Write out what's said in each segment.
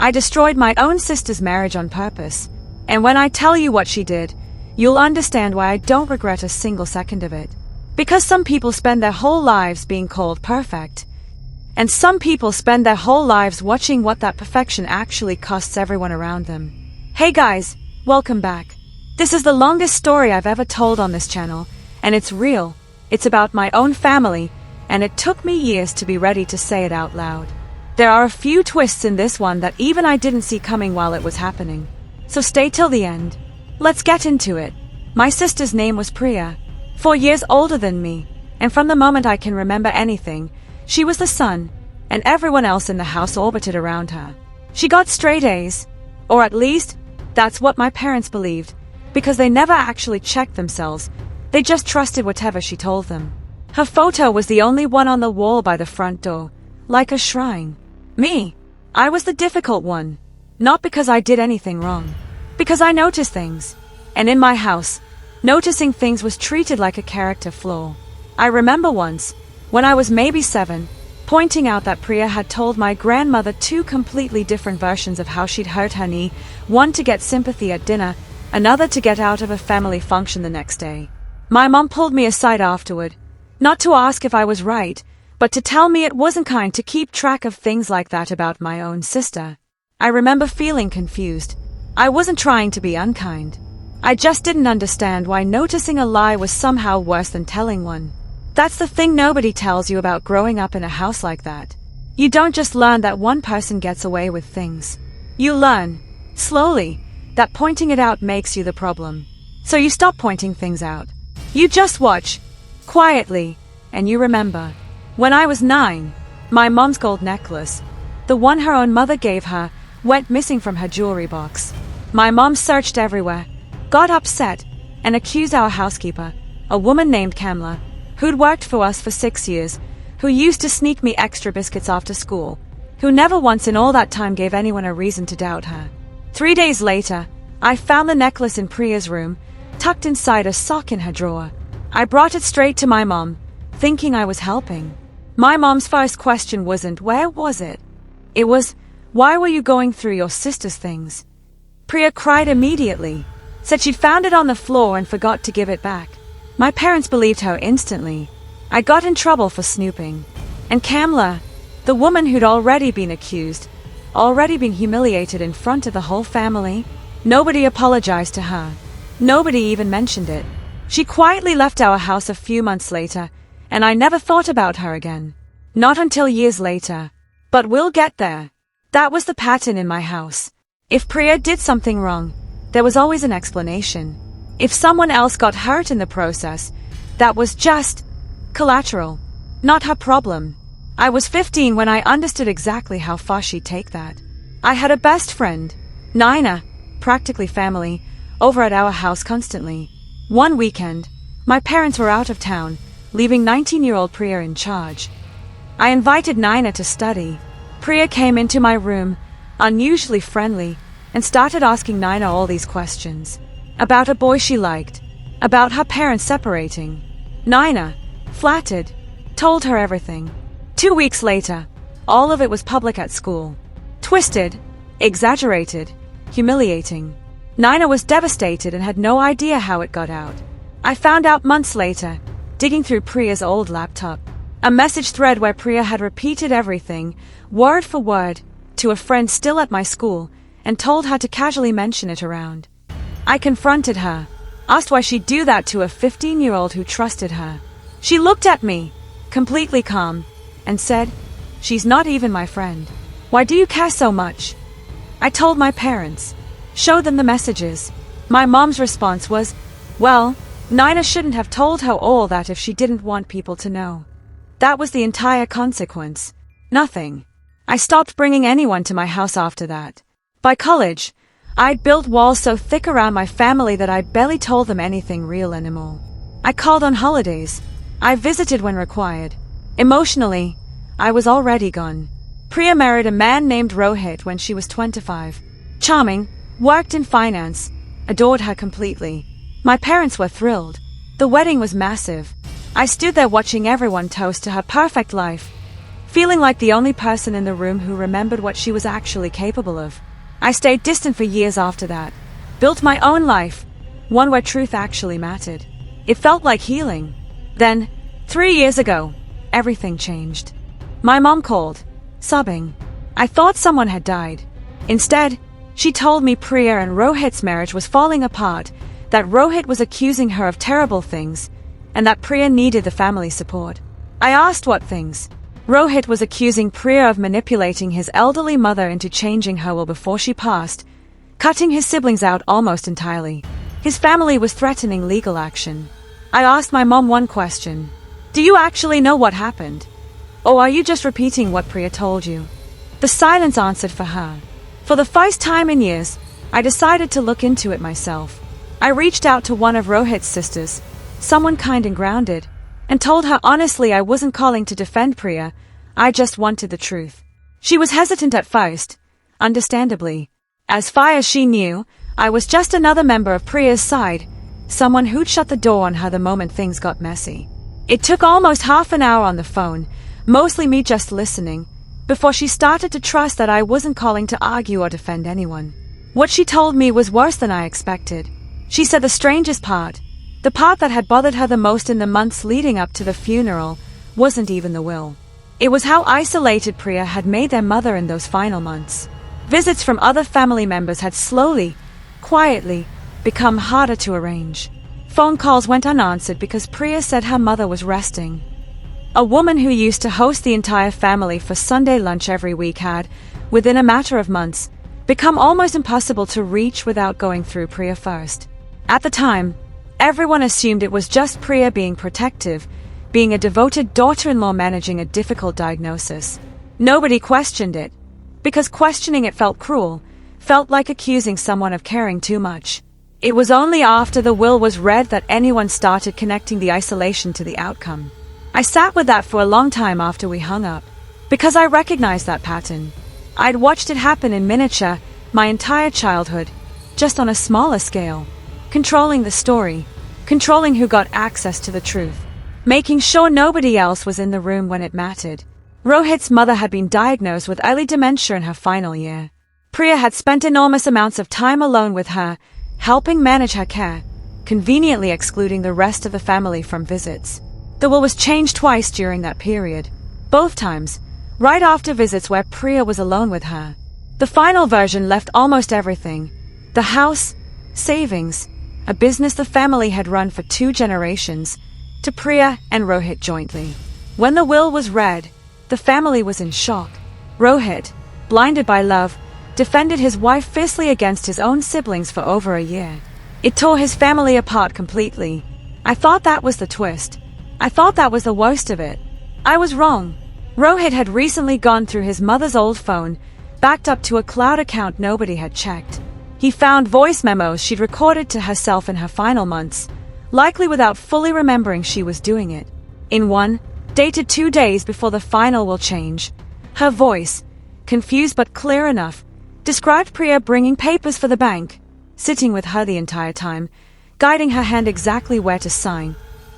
I destroyed my own sister's marriage on purpose. And when I tell you what she did, you'll understand why I don't regret a single second of it. Because some people spend their whole lives being called perfect. And some people spend their whole lives watching what that perfection actually costs everyone around them. Hey guys, welcome back. This is the longest story I've ever told on this channel, and it's real. It's about my own family, and it took me years to be ready to say it out loud. There are a few twists in this one that even I didn't see coming while it was happening. So stay till the end. Let's get into it. My sister's name was Priya, 4 years older than me, and from the moment I can remember anything, she was the sun, and everyone else in the house orbited around her. She got straight A's, or at least, that's what my parents believed, because they never actually checked themselves. They just trusted whatever she told them. Her photo was the only one on the wall by the front door, like a shrine. Me, I was the difficult one. Not because I did anything wrong. Because I noticed things. And in my house, noticing things was treated like a character flaw. I remember once, when I was maybe 7, pointing out that Priya had told my grandmother 2 completely different versions of how she'd hurt her knee, one to get sympathy at dinner, another to get out of a family function the next day. My mom pulled me aside afterward, not to ask if I was right, but to tell me it wasn't kind to keep track of things like that about my own sister. I remember feeling confused. I wasn't trying to be unkind. I just didn't understand why noticing a lie was somehow worse than telling one. That's the thing nobody tells you about growing up in a house like that. You don't just learn that one person gets away with things. You learn, slowly, that pointing it out makes you the problem. So you stop pointing things out. You just watch, quietly, and you remember. When I was 9, my mom's gold necklace, the one her own mother gave her, went missing from her jewelry box. My mom searched everywhere, got upset, and accused our housekeeper, a woman named Kamla, who'd worked for us for 6 years, who used to sneak me extra biscuits after school, who never once in all that time gave anyone a reason to doubt her. 3 days later, I found the necklace in Priya's room, tucked inside a sock in her drawer. I brought it straight to my mom, thinking I was helping. My mom's first question wasn't, "Where was it?" It was, "Why were you going through your sister's things?" Priya cried immediately, said she'd found it on the floor and forgot to give it back. My parents believed her instantly. I got in trouble for snooping. And Kamla, the woman who'd already been accused, already been humiliated in front of the whole family, nobody apologized to her. Nobody even mentioned it. She quietly left our house a few months later, and I never thought about her again. Not until years later. But we'll get there. That was the pattern in my house. If Priya did something wrong, there was always an explanation. If someone else got hurt in the process, that was just collateral, not her problem. I was 15 when I understood exactly how far she'd take that. I had a best friend, Nina, practically family, over at our house constantly. One weekend, my parents were out of town, leaving 19-year-old Priya in charge. I invited Nina to study. Priya came into my room, unusually friendly, and started asking Nina all these questions. About a boy she liked, about her parents separating. Nina, flattered, told her everything. 2 weeks later, all of it was public at school. Twisted, exaggerated, humiliating. Nina was devastated and had no idea how it got out. I found out months later, digging through Priya's old laptop. A message thread where Priya had repeated everything, word for word, to a friend still at my school, and told her to casually mention it around. I confronted her, asked why she'd do that to a 15-year-old who trusted her. She looked at me, completely calm, and said, "She's not even my friend. Why do you care so much?" I told my parents, showed them the messages. My mom's response was, "Well, Nina shouldn't have told her all that if she didn't want people to know." That was the entire consequence. Nothing. I stopped bringing anyone to my house after that. By college, I'd built walls so thick around my family that I barely told them anything real anymore. I called on holidays. I visited when required. Emotionally, I was already gone. Priya married a man named Rohit when she was 25. Charming, worked in finance, adored her completely. My parents were thrilled. The wedding was massive. I stood there watching everyone toast to her perfect life. feeling like the only person in the room who remembered what she was actually capable of. I stayed distant for years after that, built my own life, one where truth actually mattered. It felt like healing. Then, 3 years ago, everything changed. My mom called, sobbing. I thought someone had died. Instead, she told me Priya and Rohit's marriage was falling apart, that Rohit was accusing her of terrible things, and that Priya needed the family support. I asked what things. Rohit was accusing Priya of manipulating his elderly mother into changing her will before she passed, cutting his siblings out almost entirely. His family was threatening legal action. I asked my mom one question. Do you actually know what happened? Or are you just repeating what Priya told you? The silence answered for her. For the first time in years, I decided to look into it myself. I reached out to one of Rohit's sisters, someone kind and grounded, and told her honestly I wasn't calling to defend Priya, I just wanted the truth. She was hesitant at first, understandably. As far as she knew, I was just another member of Priya's side, someone who'd shut the door on her the moment things got messy. It took almost half an hour on the phone, mostly me just listening, before she started to trust that I wasn't calling to argue or defend anyone. What she told me was worse than I expected. She said the strangest part, the part that had bothered her the most in the months leading up to the funeral, wasn't even the will. It was how isolated Priya had made their mother in those final months. Visits from other family members had slowly, quietly, become harder to arrange. Phone calls went unanswered because Priya said her mother was resting. A woman who used to host the entire family for Sunday lunch every week had, within a matter of months, become almost impossible to reach without going through Priya first. At the time, everyone assumed it was just Priya being protective, being a devoted daughter-in-law managing a difficult diagnosis. Nobody questioned it, because questioning it felt cruel, felt like accusing someone of caring too much. It was only after the will was read that anyone started connecting the isolation to the outcome. I sat with that for a long time after we hung up, because I recognized that pattern. I'd watched it happen in miniature my entire childhood, just on a smaller scale. Controlling the story, controlling who got access to the truth, making sure nobody else was in the room when it mattered. Rohit's mother had been diagnosed with early dementia in her final year. Priya had spent enormous amounts of time alone with her, helping manage her care, conveniently excluding the rest of the family from visits. The will was changed twice during that period, both times, right after visits where Priya was alone with her. The final version left almost everything, the house, savings, a business the family had run for 2 generations, to Priya and Rohit jointly. When the will was read, the family was in shock. Rohit, blinded by love, defended his wife fiercely against his own siblings for over a year. It tore his family apart completely. I thought that was the twist. I thought that was the worst of it. I was wrong. Rohit had recently gone through his mother's old phone, backed up to a cloud account nobody had checked. He found voice memos she'd recorded to herself in her final months, likely without fully remembering she was doing it. In one, dated 2 days before the final will change, her voice, confused but clear enough, described Priya bringing papers for the bank, sitting with her the entire time, guiding her hand exactly where to sign.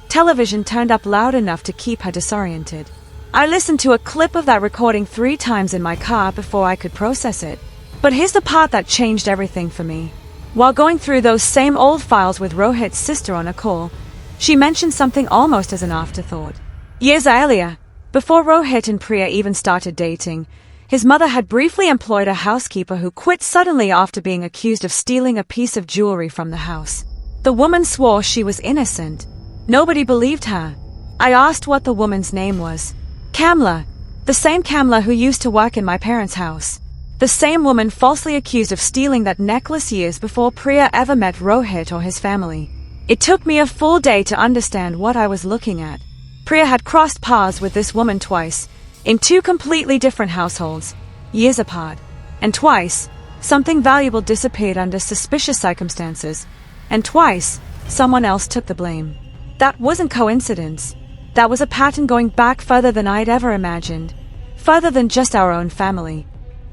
Television turned up loud enough to keep her disoriented. I listened to a clip of that recording 3 times in my car before I could process it. But here's the part that changed everything for me. While going through those same old files with Rohit's sister on a call, she mentioned something almost as an afterthought. Years earlier, before Rohit and Priya even started dating, his mother had briefly employed a housekeeper who quit suddenly after being accused of stealing a piece of jewelry from the house. The woman swore she was innocent. Nobody believed her. I asked what the woman's name was. Kamla, the same Kamla who used to work in my parents' house. The same woman falsely accused of stealing that necklace years before Priya ever met Rohit or his family. It took me a full day to understand what I was looking at. Priya had crossed paths with this woman twice, in 2 completely different households, years apart. And twice, something valuable disappeared under suspicious circumstances. And twice, someone else took the blame. That wasn't coincidence. That was a pattern going back further than I'd ever imagined. Further than just our own family.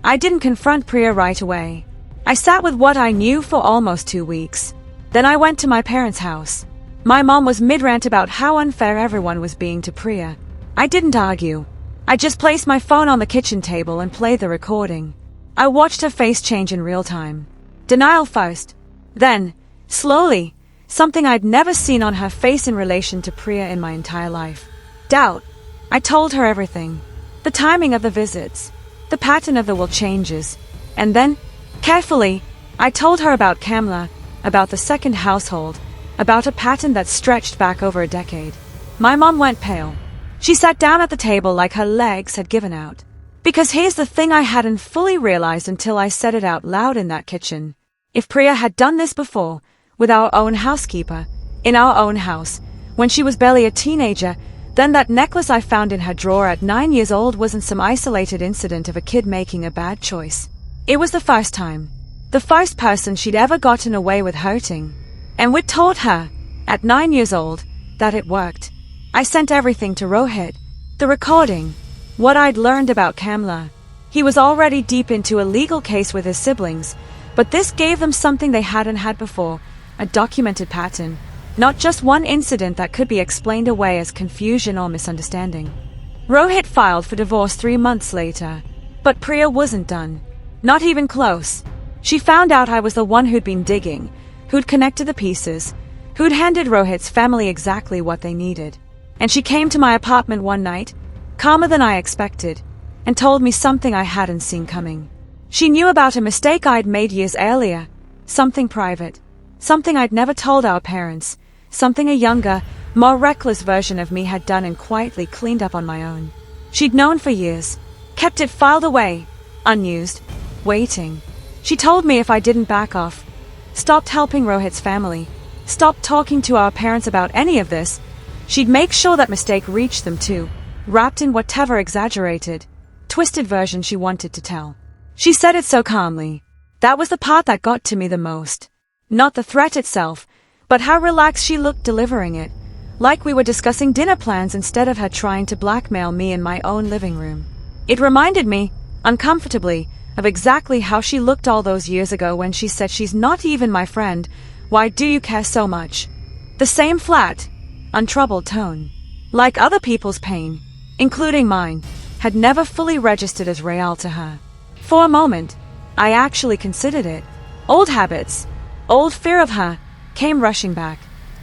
I didn't confront Priya right away. I sat with what I knew for almost 2 weeks. Then I went to my parents' house. My mom was mid-rant about how unfair everyone was being to Priya. I didn't argue. I just placed my phone on the kitchen table and played the recording. I watched her face change in real time. Denial first. Then, slowly, something I'd never seen on her face in relation to Priya in my entire life. Doubt. I told her everything. The timing of the visits. The pattern of the will changes. And then, carefully, I told her about Kamla, about the second household, about a pattern that stretched back over a decade. My mom went pale. She sat down at the table like her legs had given out. Because here's the thing I hadn't fully realized until I said it out loud in that kitchen. If Priya had done this before, with our own housekeeper, in our own house, when she was barely a teenager, then that necklace I found in her drawer at 9 years old wasn't some isolated incident of a kid making a bad choice. It was the first time. The first person she'd ever gotten away with hurting. And we'd taught her, at 9 years old, that it worked. I sent everything to Rohit. The recording. What I'd learned about Kamla. He was already deep into a legal case with his siblings, but this gave them something they hadn't had before, a documented pattern. Not just one incident that could be explained away as confusion or misunderstanding. Rohit filed for divorce 3 months later. But Priya wasn't done. Not even close. She found out I was the one who'd been digging, who'd connected the pieces, who'd handed Rohit's family exactly what they needed. And she came to my apartment one night, calmer than I expected, and told me something I hadn't seen coming. She knew about a mistake I'd made years earlier, something private, something I'd never told our parents, something a younger, more reckless version of me had done and quietly cleaned up on my own. She'd known for years, kept it filed away, unused, waiting. She told me if I didn't back off, stopped helping Rohit's family, stopped talking to our parents about any of this, she'd make sure that mistake reached them too, wrapped in whatever exaggerated, twisted version she wanted to tell. She said it so calmly. That was the part that got to me the most. Not the threat itself, but how relaxed she looked delivering it, like we were discussing dinner plans instead of her trying to blackmail me in my own living room. It reminded me, uncomfortably, of exactly how she looked all those years ago when she said she's not even my friend, why do you care so much? The same flat, untroubled tone. Like other people's pain, including mine, had never fully registered as real to her. For a moment, I actually considered it. Old habits, old fear of her, came rushing back.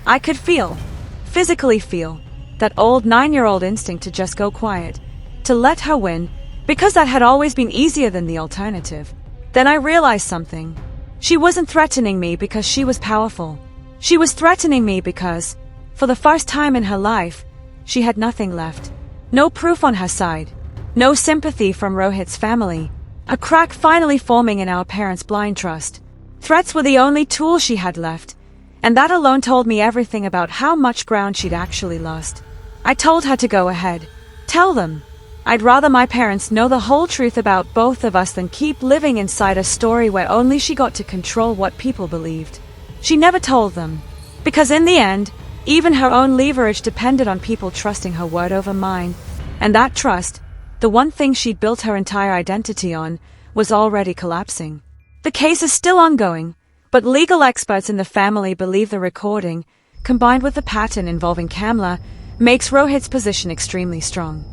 I could feel, physically feel, that old 9-year-old instinct to just go quiet, to let her win, because that had always been easier than the alternative. Then I realized something. She wasn't threatening me because she was powerful. She was threatening me because, for the first time in her life, she had nothing left. No proof on her side. No sympathy from Rohit's family. A crack finally forming in our parents' blind trust. Threats were the only tool she had left, and that alone told me everything about how much ground she'd actually lost. I told her to go ahead. Tell them. I'd rather my parents know the whole truth about both of us than keep living inside a story where only she got to control what people believed. She never told them, because in the end, even her own leverage depended on people trusting her word over mine, and that trust, the one thing she'd built her entire identity on, was already collapsing. The case is still ongoing, but legal experts in the family believe the recording, combined with the pattern involving Kamla, makes Rohit's position extremely strong.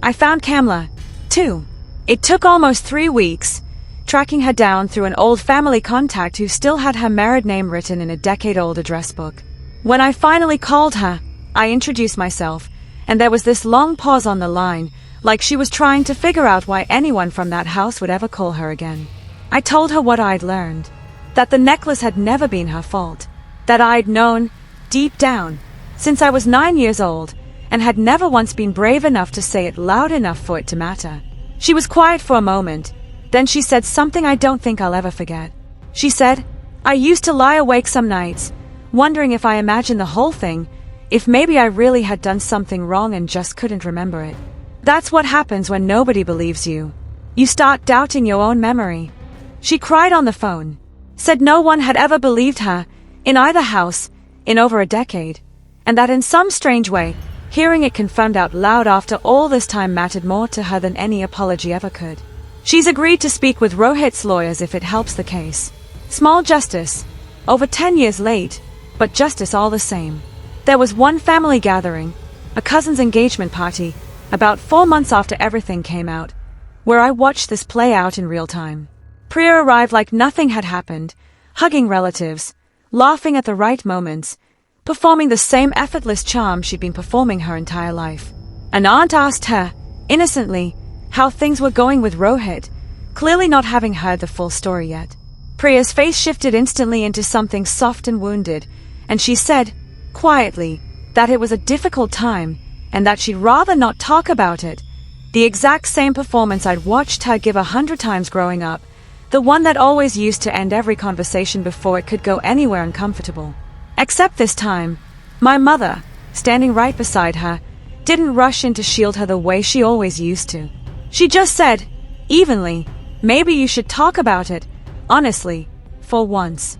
I found Kamla, too. It took almost 3 weeks, tracking her down through an old family contact who still had her married name written in a decade-old address book. When I finally called her, I introduced myself, and there was this long pause on the line, like she was trying to figure out why anyone from that house would ever call her again. I told her what I'd learned, that the necklace had never been her fault, that I'd known, deep down, since I was 9 years old, and had never once been brave enough to say it loud enough for it to matter. She was quiet for a moment, then she said something I don't think I'll ever forget. She said, I used to lie awake some nights, wondering if I imagined the whole thing, if maybe I really had done something wrong and just couldn't remember it. That's what happens when nobody believes you. You start doubting your own memory. She cried on the phone, said no one had ever believed her, in either house, in over a decade, and that in some strange way, hearing it confirmed out loud after all this time mattered more to her than any apology ever could. She's agreed to speak with Rohit's lawyers if it helps the case. Small justice. Over 10 years late, but justice all the same. There was one family gathering, a cousin's engagement party, about 4 months after everything came out, where I watched this play out in real time. Priya arrived like nothing had happened, hugging relatives, laughing at the right moments, performing the same effortless charm she'd been performing her entire life. An aunt asked her, innocently, how things were going with Rohit, clearly not having heard the full story yet. Priya's face shifted instantly into something soft and wounded, and she said, quietly, that it was a difficult time, and that she'd rather not talk about it. The exact same performance I'd watched her give 100 times growing up, the one that always used to end every conversation before it could go anywhere uncomfortable. Except this time, my mother, standing right beside her, didn't rush in to shield her the way she always used to. She just said, evenly, maybe you should talk about it, honestly, for once.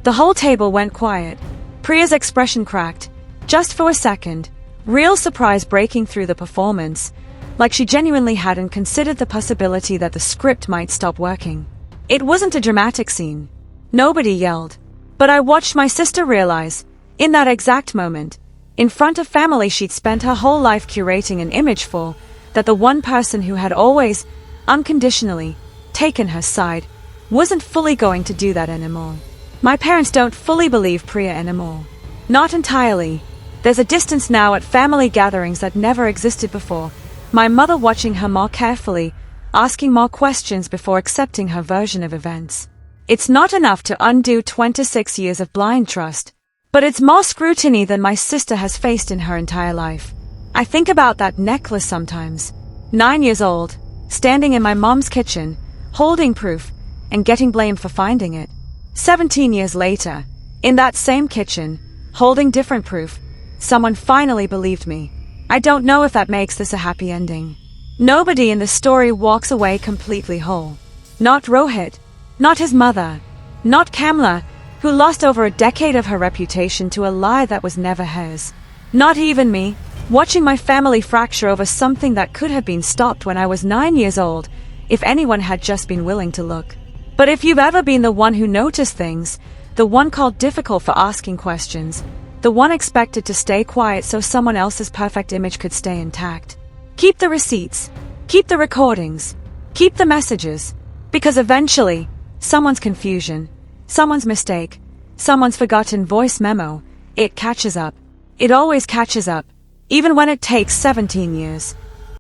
The whole table went quiet. Priya's expression cracked, just for a second, real surprise breaking through the performance, like she genuinely hadn't considered the possibility that the script might stop working. It wasn't a dramatic scene. Nobody yelled. But I watched my sister realize, in that exact moment, in front of family she'd spent her whole life curating an image for, that the one person who had always, unconditionally, taken her side, wasn't fully going to do that anymore. My parents don't fully believe Priya anymore. Not entirely. There's a distance now at family gatherings that never existed before, my mother watching her more carefully, asking more questions before accepting her version of events. It's not enough to undo 26 years of blind trust, but it's more scrutiny than my sister has faced in her entire life. I think about that necklace sometimes. 9 years old, standing in my mom's kitchen, holding proof, and getting blamed for finding it. 17 years later, in that same kitchen, holding different proof, someone finally believed me. I don't know if that makes this a happy ending. Nobody in the story walks away completely whole. Not Rohit, not his mother, not Kamla, who lost over a decade of her reputation to a lie that was never hers. Not even me, watching my family fracture over something that could have been stopped when I was 9 years old, if anyone had just been willing to look. But if you've ever been the one who noticed things, the one called difficult for asking questions, the one expected to stay quiet so someone else's perfect image could stay intact, keep the receipts, keep the recordings, keep the messages, because eventually, someone's confusion, someone's mistake, someone's forgotten voice memo, it catches up. It always catches up, even when it takes 17 years.